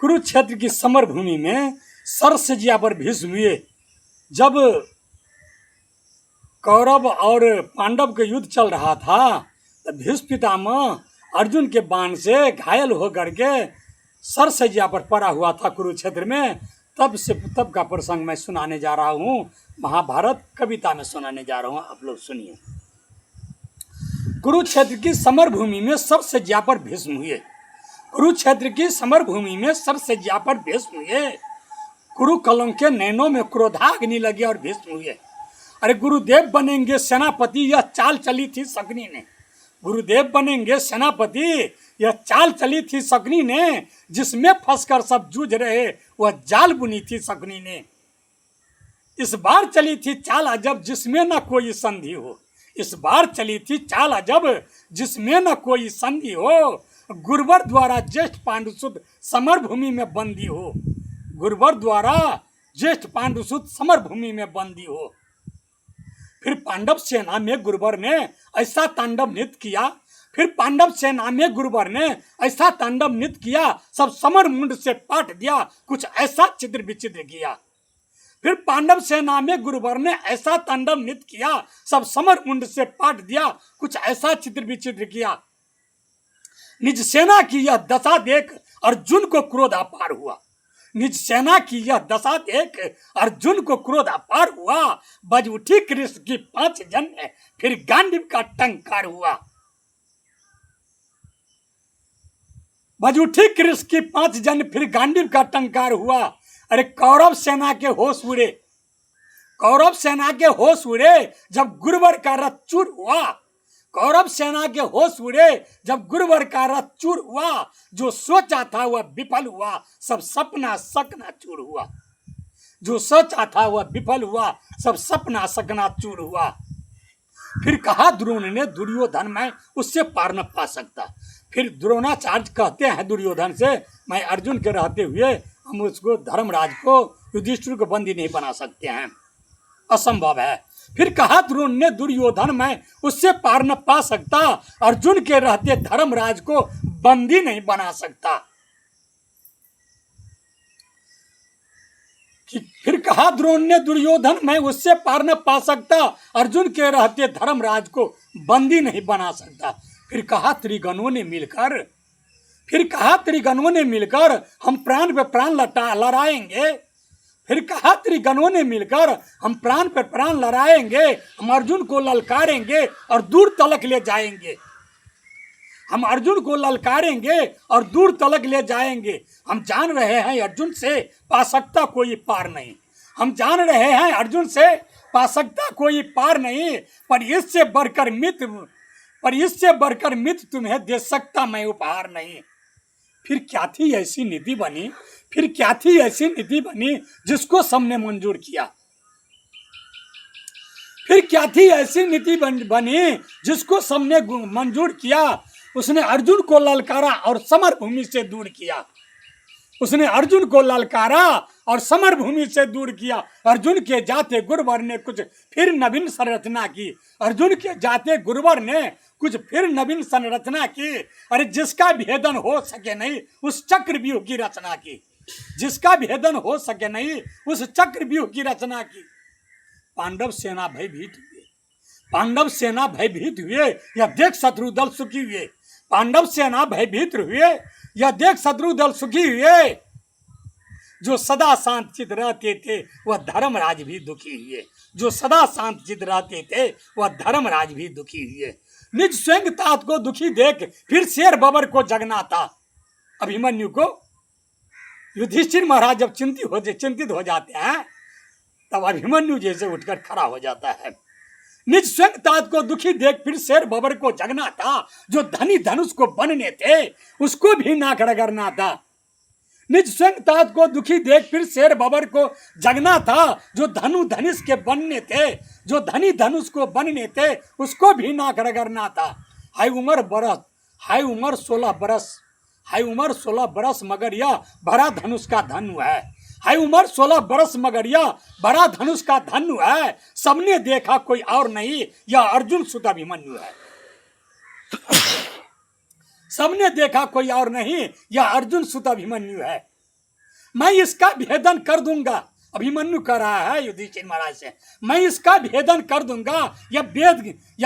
कुरुक्षेत्र की समर भूमि में सरसजिया पर भीष्म हुए। जब कौरव और पांडव के युद्ध चल रहा था तो भीष्म पितामह अर्जुन के बाण से घायल होकर के सरसजिया पर पड़ा हुआ था कुरुक्षेत्र में। तब का प्रसंग मैं सुनाने जा रहा हूँ, महाभारत कविता में सुनाने जा रहा हूँ, आप लोग सुनिए। कुरुक्षेत्र की समर भूमि में सरसजिया पर भीष्म हुए। कुरुक्षेत्र की समर भूमि में सरसजिया पर भीष्म हुए। कुरुकलों के नैनों में क्रोधाग्नि लगी और भीष्म हुए। अरे गुरुदेव बनेंगे सेनापति, यह चाल चली थी शकुनी ने। गुरुदेव बनेंगे सेनापति, यह चाल चली थी शकुनी ने। जिसमें फंसकर सब जूझ रहे वह जाल बुनी थी शकुनी ने। इस बार चली थी चाल अजब जिसमें न कोई संधि हो। इस बार चली थी चाल अजब जिसमें न कोई संधि हो। गुरुवर द्वारा ज्येष्ठ पांडुसुत समर भूमि में बंदी हो। गुरुवर द्वारा ज्येष्ठ पांडुसुत समर भूमि में बंदी हो। फिर पांडव सेना में गुरुवर ने ऐसा तांडव नृत्य किया। फिर पांडव सेना में गुरुवर ने ऐसा तांडव नृत्य किया, सब समर मुंड से पाट दिया, कुछ ऐसा चित्र विचित्र किया। फिर पांडव सेना में गुरुवर ने ऐसा तांडव नृत्य किया, सब समर मुंड से पाट दिया, कुछ ऐसा चित्र विचित्र किया। निज सेना की यह दशा देख अर्जुन को क्रोध अपार हुआ। निज सेना की यह दशा देख अर्जुन को क्रोध अपार हुआ। बज उठी कृष्ण की 5 जन्य, फिर गांडीव का टंकार हुआ। बज उठी कृष्ण की 5 जन्य, फिर गांडीव का टंकार हुआ। अरे कौरव सेना के होश उड़े। कौरव सेना के होश उड़े जब गुरुवर का रथ चूर हुआ। कौरव सेना के होश उड़े जब गुरुवर का रथ चूर हुआ। जो सोचा था वह विफल हुआ, सब सपना सकना चूर हुआ। जो सोचा था वह विफल हुआ, सब सपना सकना चूर हुआ। फिर कहा द्रोण ने दुर्योधन, मैं उससे पार न पा सकता। फिर द्रोणाचार्य कहते हैं दुर्योधन से, मैं अर्जुन के रहते हुए हम उसको धर्मराज को युधिष्ठिर को बंदी नहीं बना सकते हैं, असंभव है। फिर कहा द्रोण ने दुर्योधन, मैं उससे पार न पा सकता। अर्जुन के रहते धर्मराज को बंदी नहीं बना सकता। फिर कहा द्रोण ने दुर्योधन, मैं उससे पार न पा सकता। अर्जुन के रहते धर्मराज को बंदी नहीं बना सकता। फिर कहा त्रिगणों ने मिलकर हम प्राण पे प्राण लड़ाएंगे। फिर कहा त्रिगणों ने मिलकर हम प्राण पे प्राण लड़ाएंगे। हम अर्जुन को ललकारेंगे और दूर तलक ले जाएंगे। हम अर्जुन को ललकारेंगे और दूर तलक ले जाएंगे। हम जान रहे हैं अर्जुन से पा सकता कोई पार नहीं। हम जान रहे हैं अर्जुन से पा सकता कोई पार नहीं। पर इससे बढ़कर मित्र तुम्हें दे सकता मैं उपहार नहीं। फिर क्या थी ऐसी नीति बनी, फिर क्या थी ऐसी नीति बनी जिसको सबने मंजूर किया। फिर क्या थी ऐसी नीति बनी जिसको सबने मंजूर किया। उसने अर्जुन को ललकारा और समर भूमि से दूर किया। उसने अर्जुन को ललकारा और समर भूमि से दूर किया। अर्जुन के जाते गुरुवर ने कुछ फिर नवीन संरचना की। अर्जुन के जाते गुरुवर ने कुछ फिर नवीन संरचना की। अरे जिसका भेदन हो सके नहीं उस चक्रव्यूह की रचना की। जिसका भेदन हो सके नहीं उस चक्रव्यूह की रचना की। पांडव सेना भयभीत हुए। पांडव सेना भयभीत हुए, यह देख शत्रु दल सुखी हुए। पांडव सेना भयभीत हुए, यह देख शत्रु दल सुखी हुए। जो सदा शांत चित रहते थे वह धर्मराज भी दुखी हुए। जो सदा शांत चित रहते थे वह धर्मराज भी दुखी हुए। निज स्वयं तात को दुखी देख फिर शेर बबर को जगना था। अभिमन्यु को युधिष्ठिर महाराज जब चिंतित हो जाते हैं तब अभिमन्यु जैसे उठकर खड़ा हो जाता है। निज स्वयं तात को दुखी देख फिर शेर बबर को जगना था। जो धनी धनुष को बनने थे उसको भी नाक रगड़ना था। निज स्वयं तात को दुखी देख फिर शेर बबर को जगना था। जो धनुष के बनने थे, जो धनी धनुष को बनने थे उसको भी नाक रगड़ना था। हाय उम्र 16 बरस मगर यह भरा धनुष का धनु है। हाय उम्र 16 बरस मगर यह बड़ा धनुष का धनु है। सबने देखा कोई और नहीं, यह अर्जुन सुत अभिमन्यु है। सबने देखा कोई और नहीं, यह अर्जुन सुत अभिमन्यु है। मैं इसका भेदन कर दूंगा। अभिमन्यु कह रहा है युधिष्ठिर महाराज से, मैं इसका भेदन कर दूंगा। यह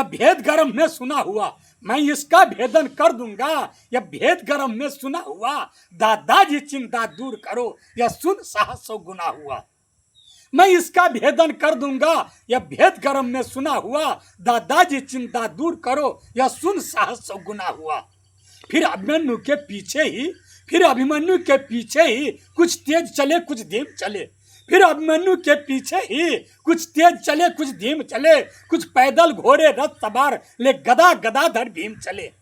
भेद गरम में सुना हुआ, मैं इसका भेदन कर दूंगा। यह भेद गरम में सुना हुआ, दादाजी चिंता दूर करो, यह सुन साहसों गुना हुआ। मैं इसका भेदन कर दूंगा, यह भेद गरम में सुना हुआ, दादाजी चिंता दूर करो, यह सुन साहसों गुना हुआ। फिर अभिमन्यु के पीछे ही कुछ तेज चले कुछ धीम चले। फिर अभिमन्यु के पीछे ही कुछ तेज चले कुछ धीम चले। कुछ पैदल घोड़े रथ सवार ले गदा गदाधर भीम चले।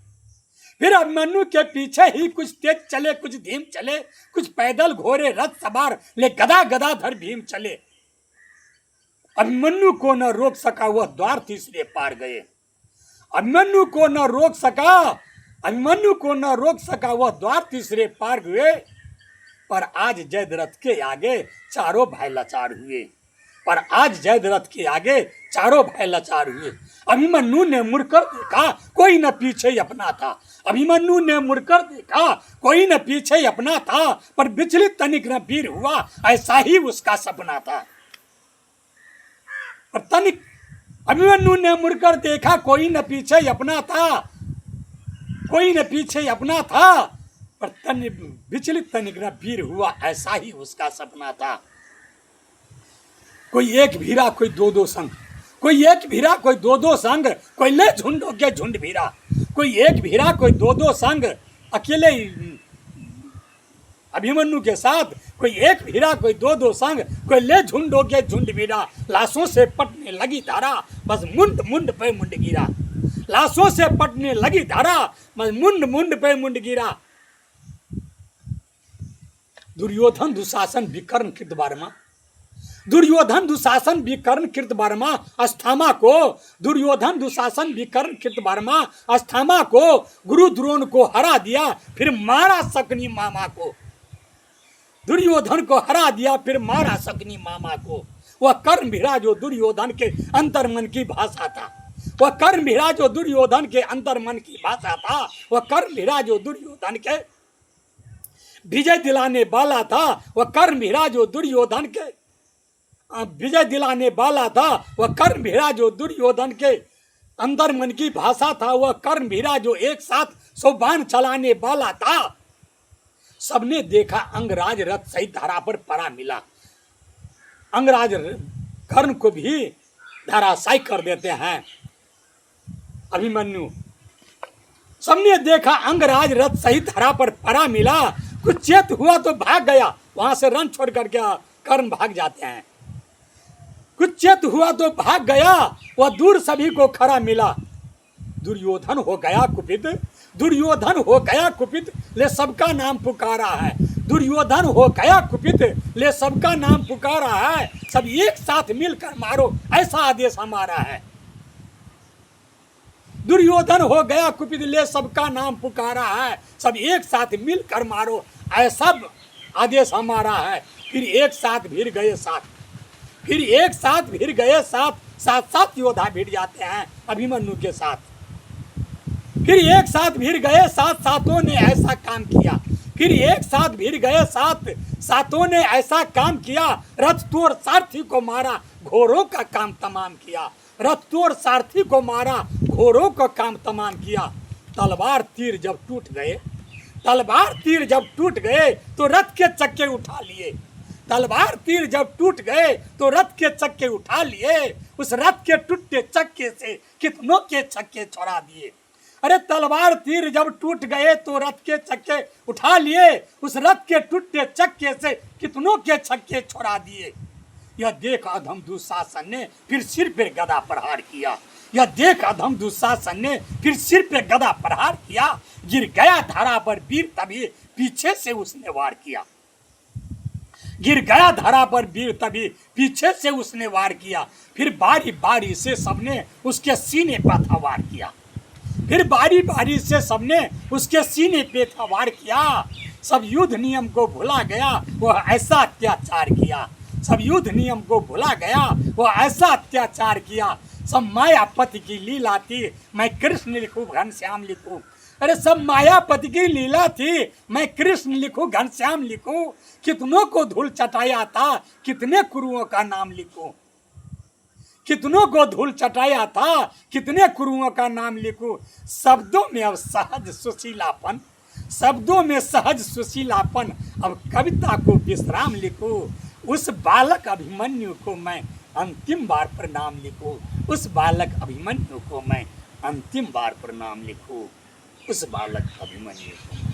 फिर अभिमन्यु के पीछे ही कुछ तेज चले कुछ धीम चले। कुछ पैदल घोड़े रथ सवार ले गदा गदाधर भीम चले। अभिमन्यु को न रोक सका, वह द्वार तीसरे पार गए। अभिमन्यु को न रोक सका, वह द्वार तीसरे पार हुए। पर आज जयद्रथ के आगे चारों भाई लाचार हुए। अभिमन्यु ने मुड़कर देखा, कोई न पीछे अपना था। पर विचलित तनिक न वीर हुआ, ऐसा ही उसका सपना था। पर तनिक अभिमन्यु ने मुड़कर देखा, कोई न पीछे अपना था। पर विचलित तनिक न वीर हुआ, ऐसा ही उसका सपना था। कोई एक भीरा कोई दो संग, कोई ले झुंडों के झुंड भीरा। कोई एक भीरा कोई दो संग, अकेले अभिमन्यु के साथ कोई एक भीरा कोई दो संग, कोई ले झुंडों के झुंड भीरा। लाशों से पटने लगी धारा, बस मुंड पे मुंड गिरा। लाशों से पटने लगी धारा, बस मुंड पे मुंड गिरा। दुर्योधन दुशासन विकर्ण कृत वर्मा अस्थामा को गुरु द्रोण को हरा दिया, फिर मारा सकनी मामा को। दुर्योधन को हरा दिया, फिर मारा सकनी मामा को। वह कर्म भीरा जो दुर्योधन के अंतर्मन की भाषा था। वह कर्म भीरा जो दुर्योधन के विजय दिलाने वाला था। वह कर्म भीरा जो दुर्योधन के अंतर्मन की भाषा था। वह कर्म भीरा जो एक साथ 100 बाण चलाने वाला था। सबने देखा अंगराज रथ सहित धरा पर पड़ा मिला। अंगराज कर्ण को भी धराशायी कर देते हैं अभिमन्यु। सबने देखा अंगराज रथ सहित धरा पर पड़ा मिला। कुछ चेत हुआ तो भाग गया, वहां से रन छोड़ करके कर्ण भाग जाते हैं। कुछ चेत हुआ तो भाग गया, वह दूर सभी को खड़ा मिला। दुर्योधन हो गया कुपित, ले सबका नाम पुकारा है। सब एक साथ मिलकर मारो, ऐसा आदेश हमारा है। दुर्योधन हो गया कुपित, ले सबका नाम पुकारा है। सब एक साथ मिलकर मारो, ऐसा आदेश हमारा है। फिर एक साथ भिड़ गए सात योद्धा भिड़ जाते हैं अभिमन्यु के साथ। फिर एक साथ भिड़ गए सातों ने ऐसा काम किया। रथ तोड़ सारथी को मारा, घोड़ों का काम तमाम किया। तलवार तीर जब टूट गए तो रथ के चक्के उठा लिए। उस रथ के टूटे चक्के से कितनों के चक्के छोड़ा दिए। अरे तलवार तीर जब टूट गए तो रथ के चक्के उठा लिए। उस रथ के टूटे चक्के से कितनों के चक्के छोड़ा दिए। यह देख अधम दुशासन ने फिर सिर पे गदा प्रहार किया। गिर गया धरा पर वीर, तभी पीछे से उसने वार किया। फिर बारी बारी से सबने उसके सीने पर था वार किया। सब युद्ध नियम को भुला गया, वह ऐसा अत्याचार किया। सब मायापति की लीला थी, मैं कृष्ण लिखूं घनश्याम लिखूं। अरे सब मायापति की लीला थी। मैं कृष्ण लिखूं, घनश्याम लिखूं, कितनों को धूल चटाया था, कितने गुरुओं का नाम लिखूं, कितनों को धूल चटाया था, कितने गुरुओं का नाम लिखूं। शब्दों में अब सहज सुशीलापन, शब्दों में सहज सुशीलापन, अब कविता को विश्राम लिखूं। उस बालक अभिमन्यु को मैं अंतिम बार प्रणाम लिखूं, उस बालक अभिमन्यु को मैं अंतिम बार प्रणाम लिखूं, उस बालक अभिमन्यु को।